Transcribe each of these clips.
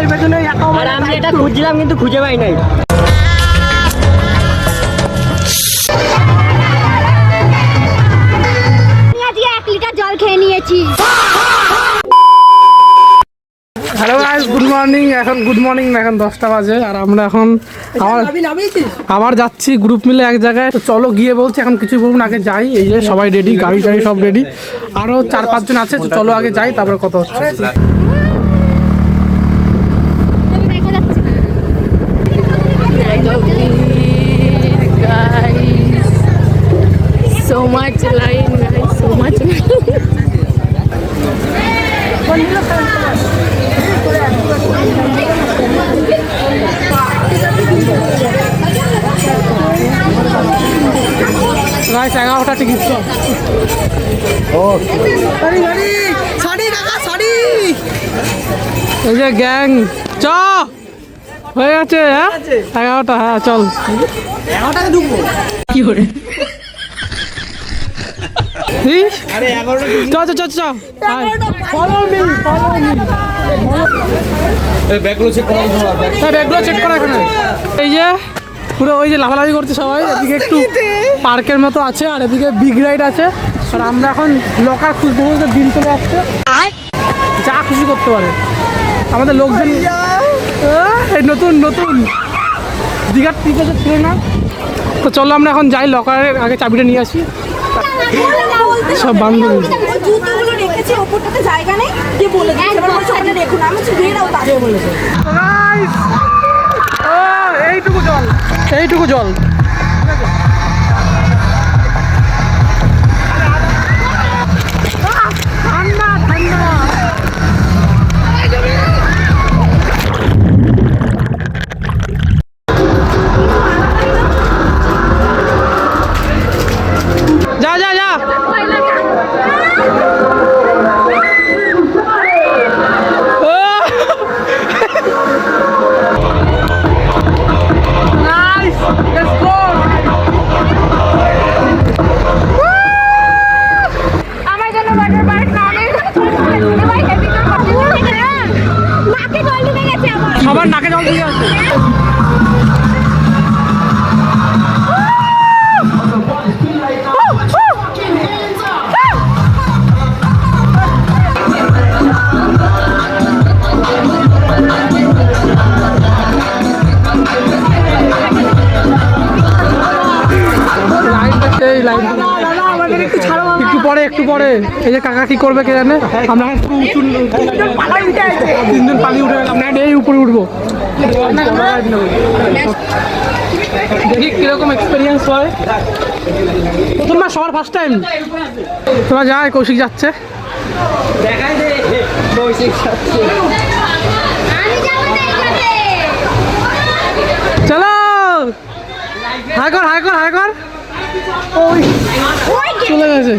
এর পেছনে আর আমি এটা খুঁজছিলাম কিন্তু খুঁজে পাই নাই। আজকে 1 লিটার জল খেয়ে নিয়েছি। Hello guys, good morning. এখন গুড মর্নিং না, এখন 10টা বাজে। আর আমরা এখন আবার যাচ্ছি গ্রুপ মিলে এক জায়গায়। তো চলো গিয়ে বলছি, এখন কিছু বলুন, আগে যাই। এই যে সবাই রেডি, গাড়ি টাড়ি সব রেডি। আরও 4-5 জন আছে, তো চলো আগে যাই, তারপরে কথা হচ্ছে। So much line, guys. So much line. Guys 11টা টিকিট। এই যে গ্যাং চ হয়ে গেছে। হ্যাঁ 11টা, হ্যাঁ চল। 11টাকে ঢুকবো কি করে? চ চ চ চ, ব্যাগগুলো চেক করা এখানে। এই যে পুরো ওই যে লাফালাফি করছে সবাই। এদিকে একটু পার্কের মতো আছে, আর এদিকে বিগ রাইড আছে। আর আমরা এখন লকার খুঁজতে খুঁজতে দিন চলে আসছে, যা খুশি করতে পারে আমাদের লোকজন। এই নতুন নতুন দীঘার টিকিট ছিল না, তো চলো আমরা এখন যাই, লকারের আগে চাবিটা নিয়ে আসি। সব বান্ধবী জুতোগুলো রেখেছি ওপরটাতে জায়গা নেই, কে বলে দিচ্ছে এবার ওখানে দেখুন আমি ঘুরে দাও তাকে বলেছে। এইটুকু জল, এইটুকু জল। ঠান্ডা ঠান্ডা। যা যা যা। সবার নাকে জল দিয়ে আছে। একটু পরে এই যে কাকা কি করবে কে জানে। আমরা তিনজন পালিয়ে উঠে গেলাম, এই উপরে উঠবো। দেখি কিরকম এক্সপিরিয়েন্স হয়। তোমার সবার ফার্স্ট টাইম তোমরা যায়, কৌশিক যাচ্ছে। চলো হাই কর হাই কর হাই কর। চলে গেছে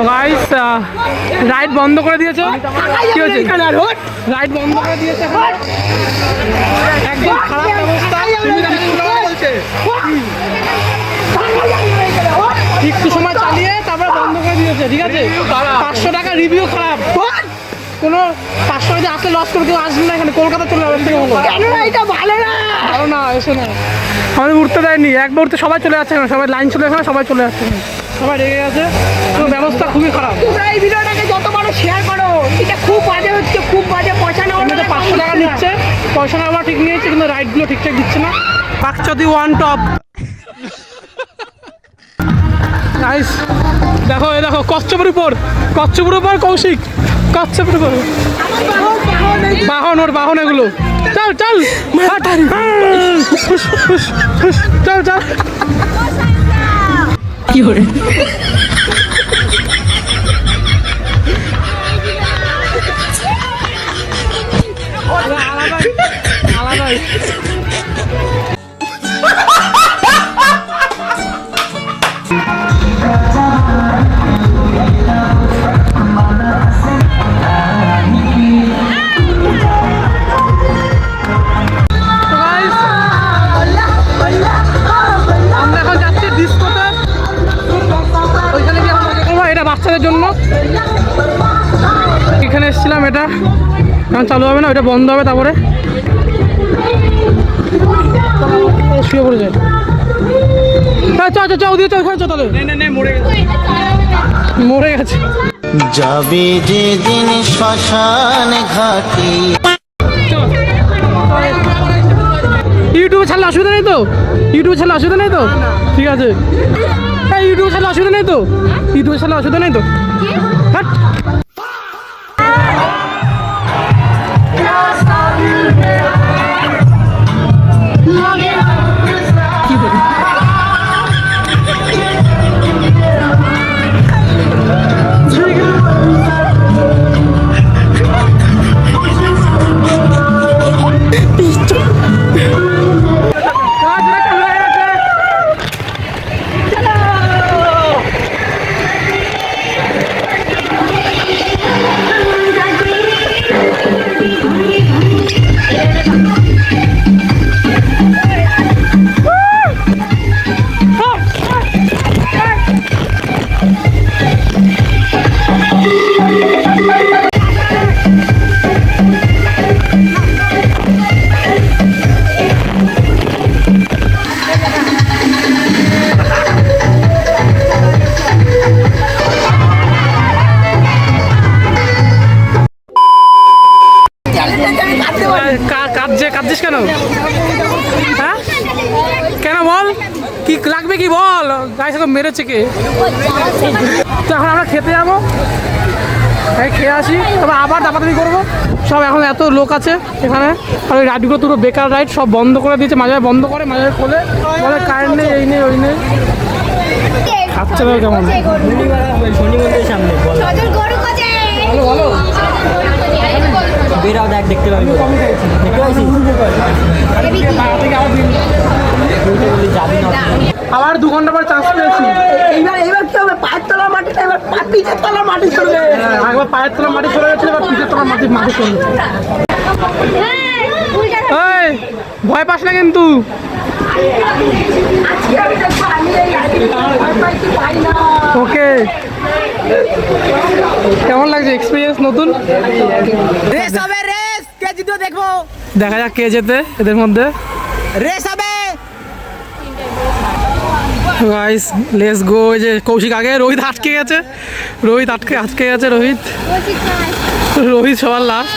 গাইস, রাইড বন্ধ করে দিয়েছে। কি হয়েছে? রাইড বন্ধ করে দিয়েছে, একদম খারাপ অবস্থা। একটু সময় চালিয়ে তারপরে বন্ধ করে দিয়েছে, ঠিক আছে? 500 টাকা রিভিউ খারাপ। কোনো 500 টাকা আসলে লস করে কেউ আসবে না এখানে, কলকাতা চলে যাবে। এটা ভালো না, ভালো না, এসে না আমাদের উঠতে দেয়নি। একবার উঠতে সবাই চলে যাচ্ছে, সবাই লাইন চলে এখানে, সবাই চলে যাচ্ছে, সবাই রেগে গেছে। তো ব্যবস্থা খুবই খারাপ। তোমরা এই ভিডিওটাকে যত বড় শেয়ার করো, এটা খুব বাজে হচ্ছে, খুব বাজে। পয়সা নেওয়া 500 টাকা নিচ্ছে, পয়সা নেওয়া ঠিক নিয়েছে, কিন্তু রাইডগুলো ঠিকঠাক দিচ্ছে না। বাকচদি ওয়ান টপ। গাইস দেখো, এই দেখো কচ্ছপের উপর কৌশিক, কচ্ছপের উপর বাহন, ওর বাহন এগুলো। চল চল চল চল। কি করে আলাদা আলাদা। বাচ্চাদের জন্য এখানে এসেছিলাম, এটা এখন চালু হবে না, ওটা বন্ধ হবে, তারপরে শুয়ে পড়ে যায়। চ ওদিকে ওখানে চ, তাহলে মরে গেছে। যাবে যেদিন শ্মশান ঘাটে। ইউটিউবে ছাড়লে অসুবিধা নেই তো? ইউটিউবে ছাড়লে অসুবিধা নেই তো? ঠিক আছে, ইউটিউবে ছাড়লে অসুবিধা নেই তো? ইউটিউবে ছাড়লে অসুবিধা নেই তো? হ্যাঁ। কাঁদছিস কেন? হ্যাঁ কেন বল, কি লাগবে কি বল? গায়ে সব মেরেছে কে? তো এখন আমরা খেতে যাবো, খেয়ে আসি, তবে আবার দাপাদাপি করবো সব। এখন এত লোক আছে এখানে, আর ওই রাইডগুলো পুরো বেকার রাইড, সব বন্ধ করে দিয়েছে, মাঝে বন্ধ করে, মাঝে খোলে, বলে কারেন্ট নেই, এই নেই ওই নেই। খাচ্ছে না কেমন? শনি মন্দিরের সামনে ভালো ভালো বেরাও দেখ, দেখতে পাবি, দেখতে পাইছিস? আবার 2 ঘন্টা পর চান্স পেয়েছি। এইবার কি হবে? পায়ের তলা মাটিটা, এবার পিঠের তলা মাটি চলবে। একবার পায়ের তলা মাটি চলে গেছিল, এবার পিঠের তলা মাটি চলবে। এই ভয় পাস না কিন্তু। ওকে, কেমন লাগছে এক্সপিরিয়েন্স নতুন? রেস হবে, রেস, কে জিতবে দেখবো। দেখা যাক কে জেতে এদের মধ্যে। রেস হবে গাইস, লেটস গো। যে কৌশিক আগে, রোহিত আটকে গেছে, আটকে গেছে রোহিত সবার লাস্ট।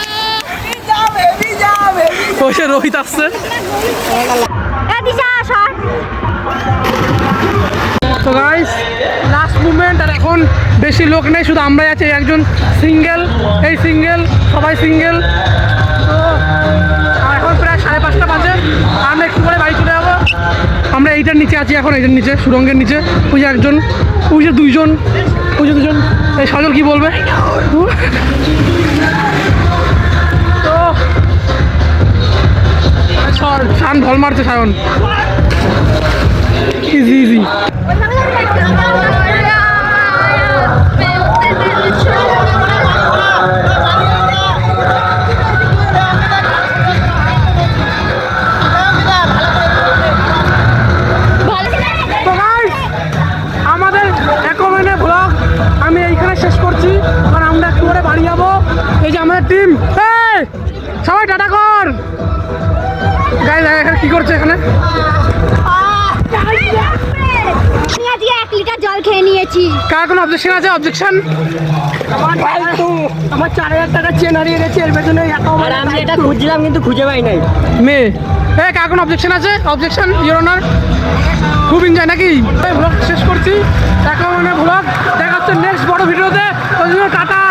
ওই রোহিত আসছে। তো গাইস, লাস্ট মুভমেন্ট, আর এখন বেশি লোক নেই, শুধু আমরাই আছি, একজন সিঙ্গেল, এই সিঙ্গেল, সবাই সিঙ্গেল। তো এখন প্রায় 5:30 বাজে, আমরা একটু পরে বাড়ি চলে যাবো। আমরা এইটার নিচে আছি এখন, এইটার নিচে, সুরঙ্গের নিচে। ওই যে একজন, ওই যে দুজন, এই সজল কি বলবে? তো সায়ন ঢল মারছে, সায়ন ইজি। আমাদের একদিনের ব্লগ আমি এইখানে শেষ করছি, কারণ আমরা একটু করে বাড়ি যাবো। এই যে আমাদের টিম, সবাই টাটা কর। গাইস এখানে কি করছে? এখানে আজকে 1 লিটার জল খেয়ে নিয়েছি। কার কোনো অবজেকশন আছে? অবজেকশন? আমার 4000 টাকা চেন হারিয়ে গেছে, এর পেছনে আর আমি এটা খুঁজছিলাম কিন্তু খুঁজে পাই নাই। মেয়ে, কার কোনো অবজেকশন আছে? Objection, your honour. খুব এনজয় নাকি? ব্লগ শেষ করছি, 51 ব্লগ। দেখা হচ্ছে নেক্সট বড় ভিডিওতে। টাটা।